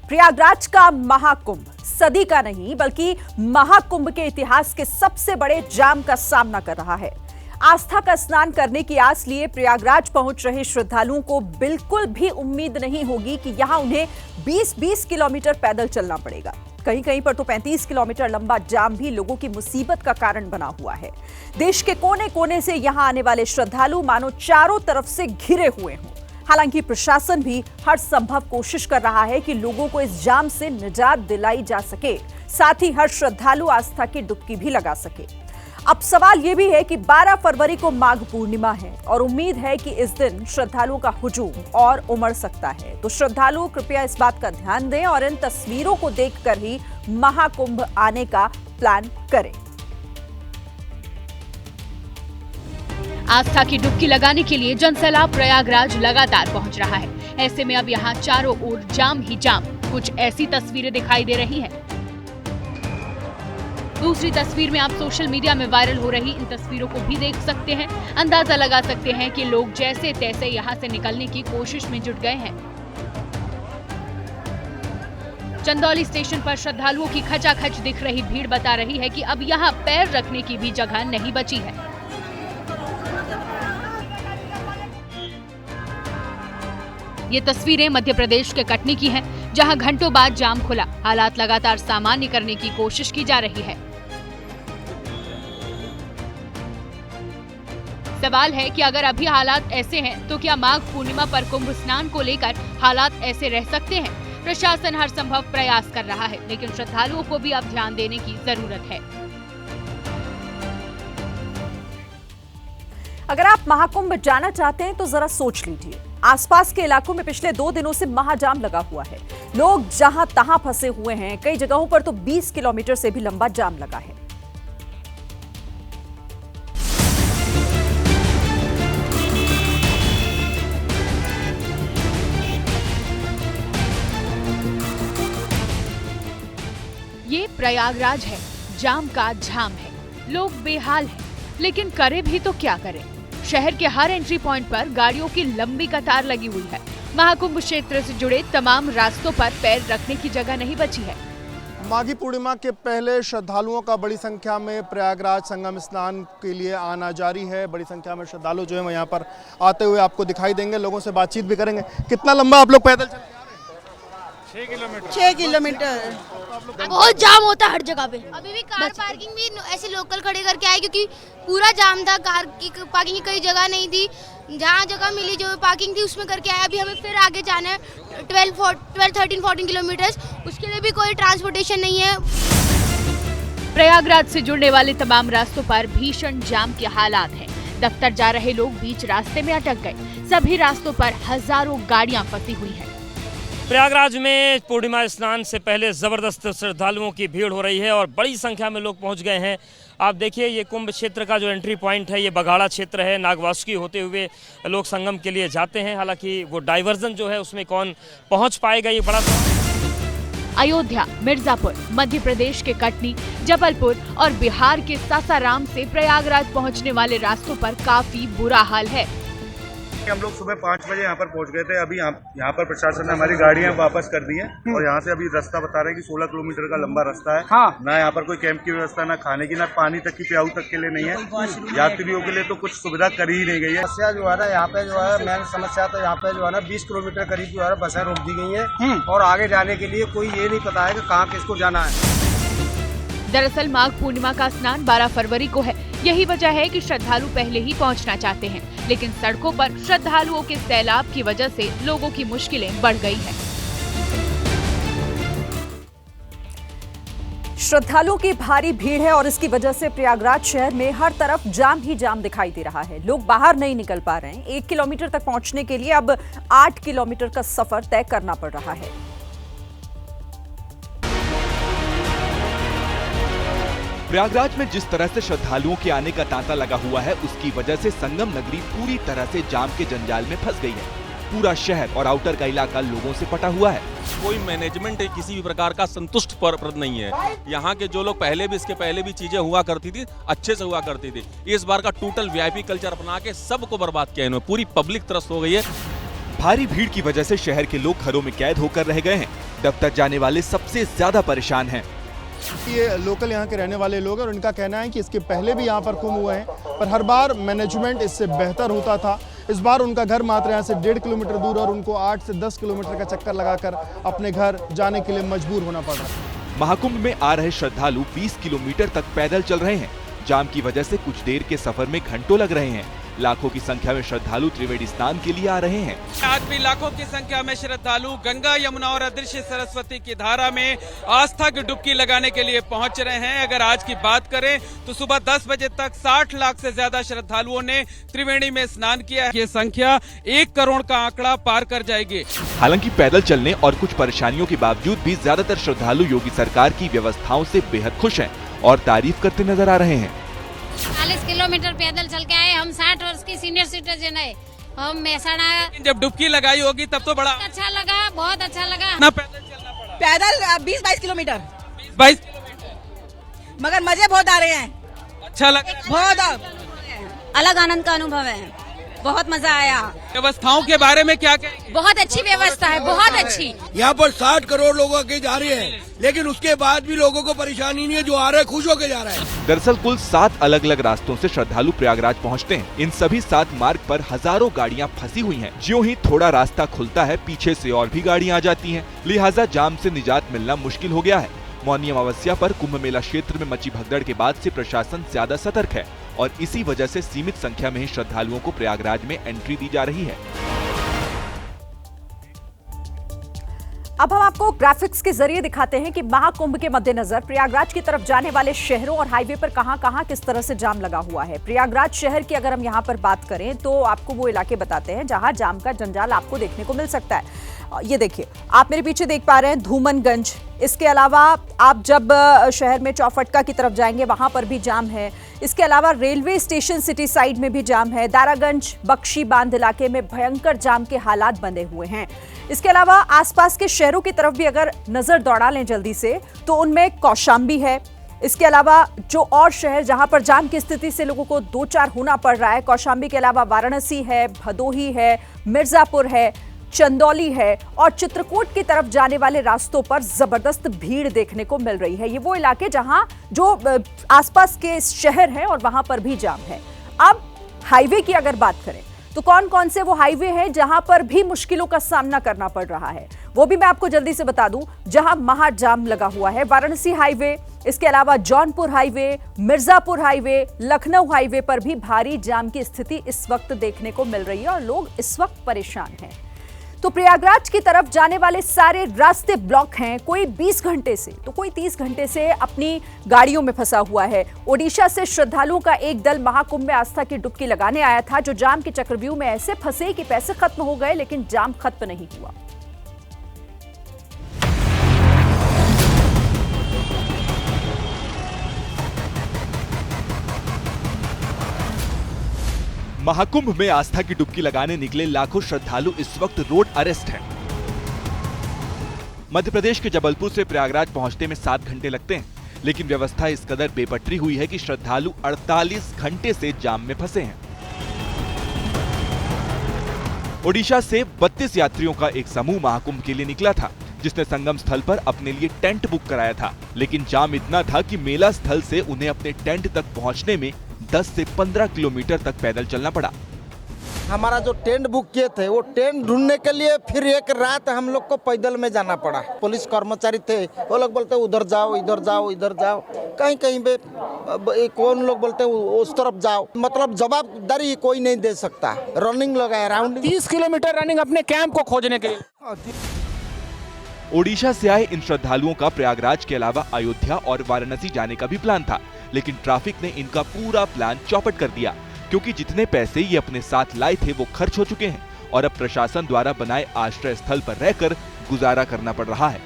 प्रयागराज का महाकुंभ सदी का नहीं बल्कि महाकुंभ के इतिहास के सबसे बड़े जाम का सामना कर रहा है। आस्था का स्नान करने की आस लिए प्रयागराज पहुंच रहे श्रद्धालुओं को बिल्कुल भी उम्मीद नहीं होगी कि यहां उन्हें 20-20 किलोमीटर पैदल चलना पड़ेगा। कहीं कहीं पर तो 35 किलोमीटर लंबा जाम भी लोगों की मुसीबत का कारण बना हुआ है। देश के कोने कोने से यहां आने वाले श्रद्धालु मानो चारों तरफ से घिरे हुए हों। हालांकि प्रशासन भी हर संभव कोशिश कर रहा है कि लोगों को इस जाम से निजात दिलाई जा सके, साथ ही हर श्रद्धालु आस्था की डुबकी भी लगा सके। अब सवाल यह भी है कि 12 फरवरी को माघ पूर्णिमा है और उम्मीद है कि इस दिन श्रद्धालुओं का हुजूम और उमड़ सकता है। तो श्रद्धालु कृपया इस बात का ध्यान दें और इन तस्वीरों को देखकर ही महाकुंभ आने का प्लान करें। आस्था की डुबकी लगाने के लिए जनसैलाब प्रयागराज लगातार पहुंच रहा है। ऐसे में अब यहाँ चारों ओर जाम ही जाम। कुछ ऐसी तस्वीरें दिखाई दे रही हैं। दूसरी तस्वीर में आप सोशल मीडिया में वायरल हो रही इन तस्वीरों को भी देख सकते हैं। अंदाजा लगा सकते हैं कि लोग जैसे तैसे यहाँ से निकलने की कोशिश में जुट गए हैं। चंदौली स्टेशन पर श्रद्धालुओं की खचाखच दिख रही भीड़ बता रही है कि अब यहाँ पैर रखने की भी जगह नहीं बची है। ये तस्वीरें मध्य प्रदेश के कटनी की हैं, जहां घंटों बाद जाम खुला। हालात लगातार सामान्य करने की कोशिश की जा रही है। सवाल है कि अगर अभी हालात ऐसे हैं तो क्या माघ पूर्णिमा पर कुंभ स्नान को लेकर हालात ऐसे रह सकते हैं? प्रशासन हर संभव प्रयास कर रहा है, लेकिन श्रद्धालुओं को भी अब ध्यान देने की जरूरत है। अगर आप महाकुंभ जाना चाहते हैं तो जरा सोच लीजिए। आसपास के इलाकों में पिछले 2 दिनों से महाजाम लगा हुआ है। लोग जहां तहां फंसे हुए हैं। कई जगहों पर तो 20 किलोमीटर से भी लंबा जाम लगा है। ये प्रयागराज है, जाम का झाम है। लोग बेहाल हैं, लेकिन करे भी तो क्या करें। शहर के हर एंट्री पॉइंट पर गाड़ियों की लंबी कतार लगी हुई है। महाकुंभ क्षेत्र से जुड़े तमाम रास्तों पर पैर रखने की जगह नहीं बची है। माघी पूर्णिमा के पहले श्रद्धालुओं का बड़ी संख्या में प्रयागराज संगम स्नान के लिए आना जारी है। बड़ी संख्या में श्रद्धालु जो है यहाँ पर आते हुए आपको दिखाई देंगे। लोगों से बातचीत भी करेंगे। कितना लंबा आप लोग पैदल चल के आ रहे हैं? 6 किलोमीटर। बहुत जाम होता है हर जगह पे। अभी भी कार पार्किंग भी ऐसे लोकल खड़े करके आए क्योंकि पूरा जाम था। कार की पार्किंग की कई जगह नहीं थी। जहाँ जगह मिली जो पार्किंग थी उसमें करके आए। अभी हमें फिर आगे जाना है 13-14 किलोमीटर। उसके लिए भी कोई ट्रांसपोर्टेशन नहीं है। प्रयागराज से जुड़ने वाले तमाम रास्तों पर भीषण जाम के हालात हैं। दफ्तर जा रहे लोग बीच रास्ते में अटक गए। सभी रास्तों पर हजारों गाड़ियां फंसी हुई हैं। प्रयागराज में पूर्णिमा स्नान से पहले जबरदस्त श्रद्धालुओं की भीड़ हो रही है और बड़ी संख्या में लोग पहुंच गए हैं। आप देखिए, ये कुंभ क्षेत्र का जो एंट्री पॉइंट है, ये बघाड़ा क्षेत्र है। नागवासुकी होते हुए लोग संगम के लिए जाते हैं। हालांकि वो डाइवर्जन जो है उसमें कौन पहुंच पाएगा, ये बड़ा अयोध्या, मिर्जापुर, मध्य प्रदेश के कटनी, जबलपुर और बिहार के सासाराम से प्रयागराज पहुंचने वाले रास्तों पर काफी बुरा हाल है। हम लोग सुबह 5 बजे यहाँ पर पहुँच गए थे। अभी यहाँ पर प्रशासन ने हमारी गाड़ियाँ वापस कर दी हैं और यहाँ से अभी रास्ता बता रहे हैं कि 16 किलोमीटर का लंबा रास्ता है। हाँ। ना यहाँ पर कोई कैंप की व्यवस्था, ना खाने की, ना पानी तक की, प्याऊ तक के लिए नहीं है। यात्रियों के लिए तो कुछ सुविधा करी ही नहीं गई है। समस्या जो है ना, यहाँ पे जो है मेन समस्या तो यहाँ पे जो है ना 20 किलोमीटर करीब जो है बसें रोक दी गई है और आगे जाने के लिए कोई ये नहीं पता है कि कहाँ किसको जाना है। दरअसल माघ पूर्णिमा का स्नान 12 फरवरी को है। यही वजह है कि श्रद्धालु पहले ही पहुंचना चाहते हैं, लेकिन सड़कों पर श्रद्धालुओं के सैलाब की वजह से लोगों की मुश्किलें बढ़ गई हैं। श्रद्धालुओं की भारी भीड़ है और इसकी वजह से प्रयागराज शहर में हर तरफ जाम ही जाम दिखाई दे रहा है। लोग बाहर नहीं निकल पा रहे हैं। 1 किलोमीटर तक पहुंचने के लिए अब 8 किलोमीटर का सफर तय करना पड़ रहा है। प्रयागराज में जिस तरह से श्रद्धालुओं के आने का तांता लगा हुआ है, उसकी वजह से संगम नगरी पूरी तरह से जाम के जंजाल में फंस गई है। पूरा शहर और आउटर का इलाका लोगों से पटा हुआ है। कोई मैनेजमेंट किसी भी प्रकार का संतुष्ट प्रद नहीं है। यहाँ के जो लोग पहले भी, इसके पहले भी चीजें हुआ करती थी, अच्छे से हुआ करती थी। इस बार का टोटल वीआईपी कल्चर अपना के सबको बर्बाद किया इन्होंने। पूरी पब्लिक त्रस्त हो गई है। भारी भीड़ की वजह से शहर के लोग घरों में कैद होकर रह गए हैं। दफ्तर जाने वाले सबसे ज्यादा परेशान हैं। ये लोकल यहाँ के रहने वाले लोग हैं और इनका कहना है कि इसके पहले भी यहाँ पर कुंभ हुए हैं, पर हर बार मैनेजमेंट इससे बेहतर होता था। इस बार उनका घर मात्र यहाँ से 1.5 किलोमीटर दूर और उनको 8 से 10 किलोमीटर का चक्कर लगाकर अपने घर जाने के लिए मजबूर होना पड़ रहा है। महाकुंभ में आ रहे श्रद्धालु 20 किलोमीटर तक पैदल चल रहे हैं। जाम की वजह से कुछ देर के सफर में घंटों लग रहे हैं। लाखों की संख्या में श्रद्धालु त्रिवेणी स्नान के लिए आ रहे हैं। आज भी लाखों की संख्या में श्रद्धालु गंगा, यमुना और अदृश्य सरस्वती की धारा में आस्था की डुबकी लगाने के लिए पहुंच रहे हैं। अगर आज की बात करें तो सुबह 10 बजे तक 60 लाख से ज्यादा श्रद्धालुओं ने त्रिवेणी में स्नान किया है। ये संख्या 1 करोड़ का आंकड़ा पार कर जाएगी। हालांकि पैदल चलने और कुछ परेशानियों के बावजूद भी ज्यादातर श्रद्धालु योगी सरकार की व्यवस्थाओं से बेहद खुश हैं और तारीफ करते नजर आ रहे हैं। 40 किलोमीटर पैदल चल के आए। हम 60 वर्ष की सीनियर सिटीजन है। हम महसाणा जब डुबकी लगाई होगी तब तो बड़ा अच्छा लगा, बहुत अच्छा लगा। ना पैदल चलना पड़ा। पैदल 20-22 किलोमीटर 22 किलोमीटर मगर मजे बहुत आ रहे हैं। अच्छा लगा, बहुत अलग आनंद का अनुभव है। बहुत मजा आया। व्यवस्थाओं के बारे में क्या कहेंगे? बहुत अच्छी व्यवस्था है, बहुत अच्छी। यहाँ पर 60 करोड़ लोगों के जा रहे हैं, लेकिन उसके बाद भी लोगों को परेशानी नहीं है। जो आ रहे हैं खुश होकर जा रहे हैं। दरअसल कुल 7 अलग अलग रास्तों से श्रद्धालु प्रयागराज पहुँचते हैं। इन सभी 7 मार्ग पर हजारों गाड़ियाँ फंसी हुई हैं। ज्यों ही थोड़ा रास्ता खुलता है, पीछे से और भी गाड़ियाँ आ जाती हैं। लिहाजा जाम से निजात मिलना मुश्किल हो गया है। मौनी अमावस्या पर कुंभ मेला क्षेत्र में मची भगदड़ के बाद से प्रशासन ज्यादा सतर्क है और इसी वजह से सीमित संख्या में ही श्रद्धालुओं को प्रयागराज में एंट्री दी जा रही है। अब हम आपको ग्राफिक्स के जरिए दिखाते हैं कि महाकुंभ के मद्देनजर प्रयागराज की तरफ जाने वाले शहरों और हाईवे पर कहां-कहां किस तरह से जाम लगा हुआ है। प्रयागराज शहर की अगर हम यहां पर बात करें तो आपको वो इलाके बताते हैं जहां जाम का जंजाल आपको देखने को मिल सकता है। ये देखिए, आप मेरे पीछे देख पा रहे हैं धूमनगंज। इसके अलावा आप जब शहर में चौफटका की तरफ जाएंगे वहां पर भी जाम है। इसके अलावा रेलवे स्टेशन सिटी साइड में भी जाम है। दारागंज, बख्शी बांध इलाके में भयंकर जाम के हालात बने हुए हैं। इसके अलावा आसपास के शहरों की तरफ भी अगर नजर दौड़ा लें जल्दी से तो उनमें कौशाम्बी है। इसके अलावा जो और शहर जहां पर जाम की स्थिति से लोगों को दो चार होना पड़ रहा है, कौशाम्बी के अलावा वाराणसी है, भदोही है, मिर्जापुर है, चंदौली है और चित्रकूट की तरफ जाने वाले रास्तों पर जबरदस्त भीड़ देखने को मिल रही है। ये वो इलाके जहां जो आसपास के शहर हैं और वहां पर भी जाम है। अब हाईवे की अगर बात करें तो कौन कौन से वो हाईवे हैं जहां पर भी मुश्किलों का सामना करना पड़ रहा है, वो भी मैं आपको जल्दी से बता दूं। जहां महाजाम लगा हुआ है, वाराणसी हाईवे, इसके अलावा Jaunpur highway, Mirzapur highway, Lucknow highway पर भी भारी जाम की स्थिति इस वक्त देखने को मिल रही है और लोग इस वक्त परेशान हैं। तो प्रयागराज की तरफ जाने वाले सारे रास्ते ब्लॉक हैं। कोई 20 घंटे से तो कोई 30 घंटे से अपनी गाड़ियों में फंसा हुआ है। ओडिशा से श्रद्धालुओं का एक दल महाकुंभ में आस्था की डुबकी लगाने आया था, जो जाम के चक्रव्यूह में ऐसे फंसे कि पैसे खत्म हो गए, लेकिन जाम खत्म नहीं हुआ। महाकुंभ में आस्था की डुबकी लगाने निकले लाखों श्रद्धालु इस वक्त रोड अरेस्ट हैं। मध्य प्रदेश के जबलपुर से प्रयागराज पहुंचने में 7 घंटे लगते हैं, लेकिन व्यवस्था इस कदर बेपटरी हुई है कि श्रद्धालु 48 घंटे से जाम में फंसे हैं। ओडिशा से 32 यात्रियों का एक समूह महाकुंभ के लिए निकला था, जिसने संगम स्थल पर अपने लिए टेंट बुक कराया था, लेकिन जाम इतना था कि मेला स्थल से उन्हें अपने टेंट तक पहुंचने में 10 से 15 किलोमीटर तक पैदल चलना पड़ा। हमारा जो टेंट बुक किए थे वो टेंट ढूंढने के लिए फिर एक रात हम लोग को पैदल में जाना पड़ा। पुलिस कर्मचारी थे, वो लोग बोलते उधर जाओ, इधर जाओ, इधर जाओ, कहीं कहीं पे कौन लोग बोलते उस तरफ जाओ। मतलब जवाबदारी कोई नहीं दे सकता। रनिंग लगाया, राउंड 30 किलोमीटर रनिंग अपने कैंप को खोजने के लिए। ओडिशा से आए इन श्रद्धालुओं का प्रयागराज के अलावा अयोध्या और वाराणसी जाने का भी प्लान था, लेकिन ट्रैफिक ने इनका पूरा प्लान चौपट कर दिया, क्योंकि जितने पैसे ये अपने साथ लाए थे वो खर्च हो चुके हैं और अब प्रशासन द्वारा बनाए आश्रय स्थल पर रहकर गुजारा करना पड़ रहा है।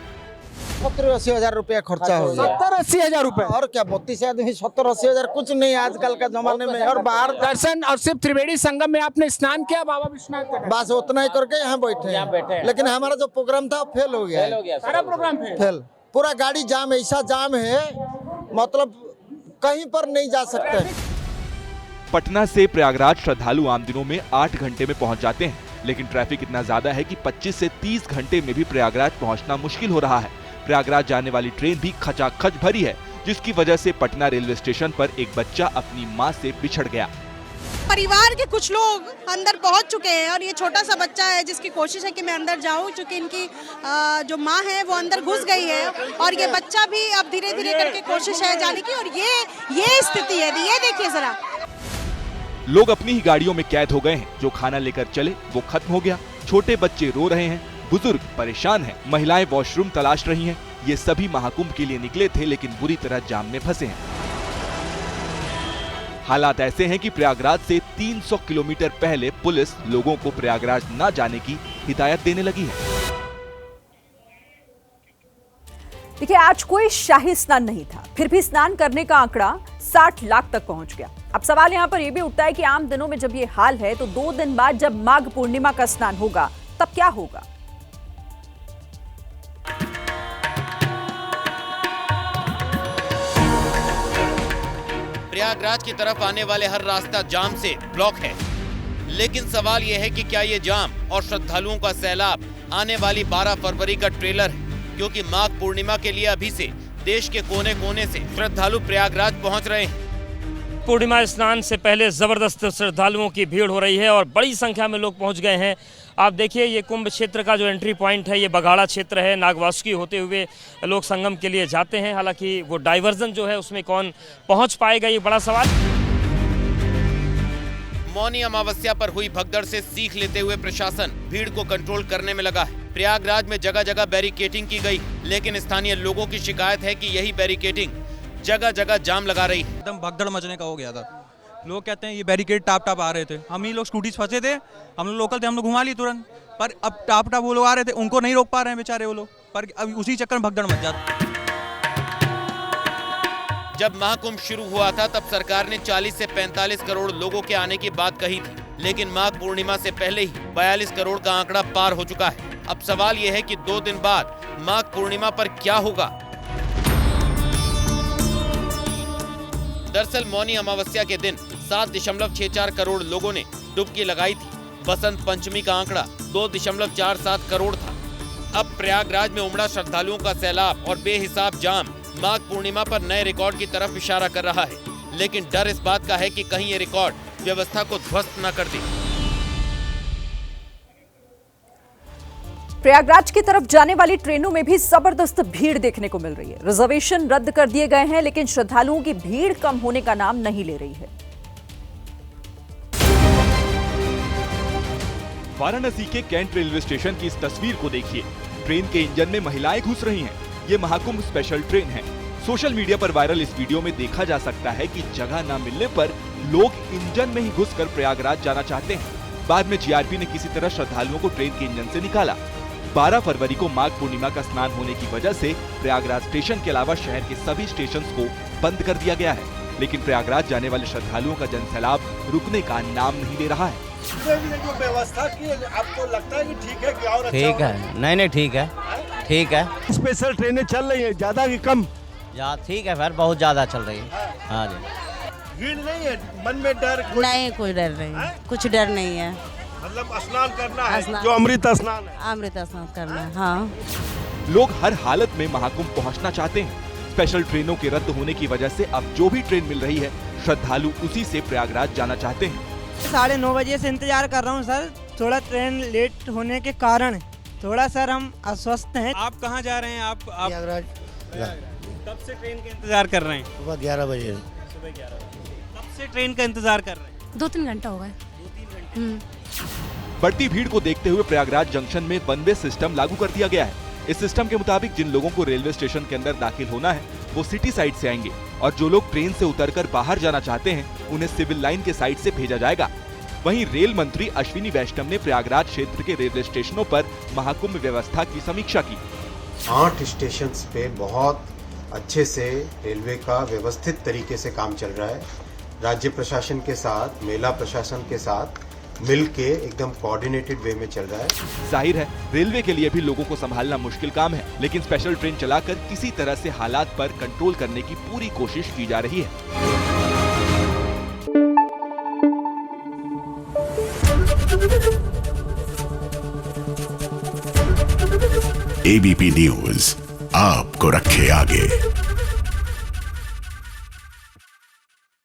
70-80 हजार रुपया खर्चा हो गया। 70-80 हजार रुपए और क्या 32 आदमी 70-80 हजार कुछ नहीं आजकल का जमाने में। और बाहर दर्शन और सिर्फ त्रिवेणी संगम में आपने स्नान किया बाबा विश्वनाथ का? बस उतना ही करके यहाँ बैठे। लेकिन हमारा जो प्रोग्राम था फेल हो गया। सारा प्रोग्राम फेल। पूरा गाड़ी जाम, ऐसा जाम है मतलब कहीं पर नहीं जा सकते। पटना से प्रयागराज श्रद्धालु आम दिनों में 8 घंटे में पहुंच जाते हैं, लेकिन ट्रैफिक इतना ज्यादा है कि 25 से 30 घंटे में भी प्रयागराज पहुंचना मुश्किल हो रहा है। प्रयागराज जाने वाली ट्रेन भी खचाखच भरी है, जिसकी वजह से पटना रेलवे स्टेशन पर एक बच्चा अपनी मां से बिछड़ गया। परिवार के कुछ लोग अंदर पहुंच चुके हैं और ये छोटा सा बच्चा है जिसकी कोशिश है कि मैं अंदर जाऊं, क्योंकि इनकी जो माँ है वो अंदर घुस गई है और ये बच्चा भी अब धीरे धीरे करके कोशिश है जाने की, और ये स्थिति है। ये देखिए जरा, लोग अपनी ही गाड़ियों में कैद हो गए हैं। जो खाना लेकर चले वो खत्म हो गया, छोटे बच्चे रो रहे हैं, बुजुर्ग परेशान हैं, महिलाएं वॉशरूम तलाश रही हैं। ये सभी महाकुंभ के लिए निकले थे, लेकिन बुरी तरह जाम में फंसे हैं। हालात ऐसे हैं कि प्रयागराज से 300 किलोमीटर पहले पुलिस लोगों को प्रयागराज न जाने की हिदायत देने लगी है। देखिए, आज कोई शाही स्नान नहीं था, फिर भी स्नान करने का आंकड़ा 60 लाख तक पहुंच गया। अब सवाल यहां पर यह भी उठता है कि आम दिनों में जब ये हाल है, तो 2 दिन बाद जब माघ पूर्णिमा का स्नान होगा, तब क्या होगा? प्रयागराज की तरफ आने वाले हर रास्ता जाम से ब्लॉक है, लेकिन सवाल यह है कि क्या ये जाम और श्रद्धालुओं का सैलाब आने वाली 12 फरवरी का ट्रेलर है, क्योंकि माघ पूर्णिमा के लिए अभी से देश के कोने कोने से श्रद्धालु प्रयागराज पहुंच रहे हैं। पूर्णिमा स्नान से पहले जबरदस्त श्रद्धालुओं की भीड़ हो रही है और बड़ी संख्या में लोग पहुंच गए हैं। आप देखिए, ये कुंभ क्षेत्र का जो एंट्री पॉइंट है, ये बघाड़ा क्षेत्र है। नागवासुकी होते हुए लोग संगम के लिए जाते हैं। हालांकि वो डाइवर्जन जो है उसमें कौन पहुंच पाएगा, ये बड़ा सवाल। मौनी अमावस्या पर हुई भगदड़ से सीख लेते हुए प्रशासन भीड़ को कंट्रोल करने में लगा है। प्रयागराज में जगह जगह बैरिकेडिंग की गई, लेकिन स्थानीय लोगों की शिकायत है कि यही बैरिकेडिंग जगह जगह जाम लगा रही है। एकदम भगदड़ मचने का हो गया था। लोग कहते हैं ये बैरिकेड टाप आ रहे थे, हम ही लोग स्कूटी फंसे थे, हम लोग लोकल थे, हम लोग घुमा लिए तुरंत, पर अब टाप वो लोग आ रहे थे, उनको नहीं रोक पा रहे हैं बेचारे वो लोग, पर अब उसी चक्कर में भगदड़ मच जाता। जब महाकुंभ शुरू हुआ था तब सरकार ने 40 से 45 करोड़ लोगों के आने की बात कही थी, लेकिन माघ पूर्णिमा से पहले ही 42 करोड़ का आंकड़ा पार हो चुका है। अब सवाल यह है कि 2 दिन बाद माघ पूर्णिमा पर क्या होगा। दरअसल मौनी अमावस्या के दिन 7.64 करोड़ लोगों ने डुबकी लगाई थी। बसंत पंचमी का आंकड़ा 2.47 करोड़ था। अब प्रयागराज में उमड़ा श्रद्धालुओं का सैलाब और बेहिसाब जाम माघ पूर्णिमा पर नए रिकॉर्ड की तरफ इशारा कर रहा है, लेकिन डर इस बात का है कि कहीं ये रिकॉर्ड व्यवस्था को ध्वस्त न कर दे। प्रयागराज की तरफ जाने वाली ट्रेनों में भी जबरदस्त भीड़ देखने को मिल रही है। रिजर्वेशन रद्द कर दिए गए हैं, लेकिन श्रद्धालुओं की भीड़ कम होने का नाम नहीं ले रही है। वाराणसी के कैंट रेलवे स्टेशन की इस तस्वीर को देखिए। ट्रेन के इंजन में महिलाएं घुस रही हैं। ये महाकुंभ स्पेशल ट्रेन है। सोशल मीडिया पर वायरल इस वीडियो में देखा जा सकता है कि जगह न मिलने पर लोग इंजन में ही घुसकर प्रयागराज जाना चाहते हैं। बाद में जीआरपी ने किसी तरह श्रद्धालुओं को ट्रेन के इंजन से निकाला। 12 फरवरी को माघ पूर्णिमा का स्नान होने की वजह से प्रयागराज स्टेशन के अलावा शहर के सभी स्टेशन को बंद कर दिया गया है, लेकिन प्रयागराज जाने वाले श्रद्धालुओं का जनसैलाब रुकने का नाम नहीं ले रहा है। जो व्यवस्था की आपको लगता है कि ठीक है क्या? और ठीक है, नहीं ठीक है, ठीक है। स्पेशल ट्रेनें चल रही है, ज्यादा की कम? ठीक है सर, बहुत ज्यादा चल रही है। हाँ जी। भीड़ नहीं है, मन में डर? नहीं, कोई डर नहीं, कुछ डर नहीं है। मतलब स्नान करना है, जो अमृत स्नान है। अमृत स्नान करना है, हाँ। लोग हर हालत में महाकुंभ पहुंचना चाहते हैं। स्पेशल ट्रेनों के रद्द होने की वजह से अब जो भी ट्रेन मिल रही है, श्रद्धालु उसी से प्रयागराज जाना चाहते हैं। 9:30 बजे से इंतजार कर रहा हूँ सर, थोड़ा ट्रेन लेट होने के कारण थोड़ा सर हम अस्वस्थ हैं। आप कहाँ जा रहे हैं? आप प्रयागराज। कब से ट्रेन का इंतजार कर रहे हैं? सुबह 11 बजे। सुबह 11 बजे। कब से ट्रेन का इंतजार कर रहे हैं? 2-3 घंटा हो गए। 2-3 घंटे। बढ़ती भीड़ को देखते हुए प्रयागराज जंक्शन में वन वे सिस्टम लागू कर दिया गया है। इस सिस्टम के मुताबिक जिन लोगों को रेलवे स्टेशन के अंदर दाखिल होना है वो सिटी साइड से आएंगे, और जो लोग ट्रेन से उतरकर बाहर जाना चाहते हैं उन्हें सिविल लाइन के साइड से भेजा जाएगा। वहीं रेल मंत्री अश्विनी वैष्णव ने प्रयागराज क्षेत्र के रेलवे स्टेशनों पर महाकुंभ व्यवस्था की समीक्षा की। 8 स्टेशन पे बहुत अच्छे से रेलवे का व्यवस्थित तरीके से काम चल रहा है। राज्य प्रशासन के साथ, मेला प्रशासन के साथ मिलके एकदम कोऑर्डिनेटेड वे में चल रहा है। जाहिर है रेलवे के लिए भी लोगों को संभालना मुश्किल काम है, लेकिन स्पेशल ट्रेन चलाकर किसी तरह से हालात पर कंट्रोल करने की पूरी कोशिश की जा रही है। एबीपी न्यूज आपको रखे आगे।